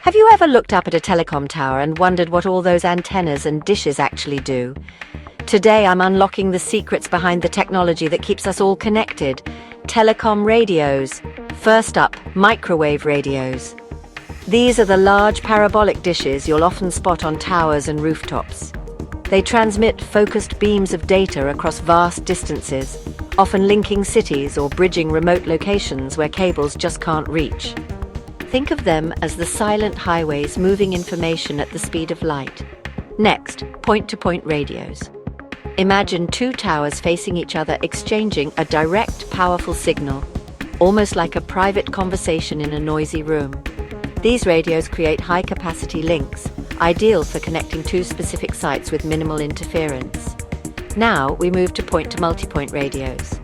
Have you ever looked up at a telecom tower and wondered what all those antennas and dishes actually do? Today I'm unlocking the secrets behind the technology that keeps us all connected. Telecom radios. First up, microwave radios. These are the large parabolic dishes you'll often spot on towers and rooftops. They transmit focused beams of data across vast distances, often linking cities or bridging remote locations where cables just can't reach. Think of them as the silent highways moving information at the speed of light. Next, point-to-point radios. Imagine two towers facing each other exchanging a direct, powerful signal, almost like a private conversation in a noisy room. These radios create high-capacity links, ideal for connecting two specific sites with minimal interference. Now we move to point-to-multipoint radios.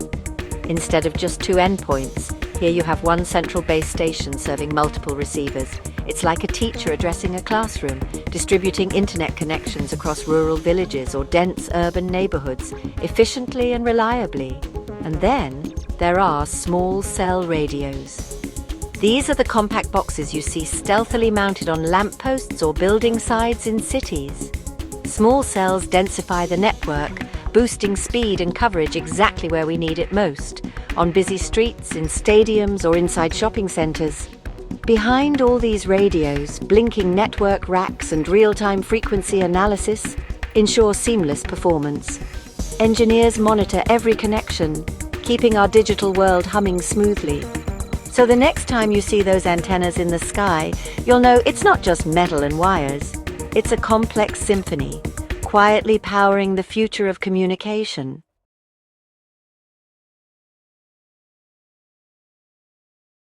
Instead of just two endpoints, here you have one central base station serving multiple receivers. It's like a teacher addressing a classroom, distributing internet connections across rural villages or dense urban neighborhoods, efficiently and reliably. And then there are small cell radios. These are the compact boxes you see stealthily mounted on lampposts or building sides in cities. Small cells densify the network, boosting speed and coverage exactly where we need it most, on busy streets, in stadiums or inside shopping centers. Behind all these radios, blinking network racks and real-time frequency analysis ensure seamless performance. Engineers monitor every connection, keeping our digital world humming smoothly. So the next time you see those antennas in the sky, you'll know it's not just metal and wires. It's a complex symphony, quietly powering the future of communication.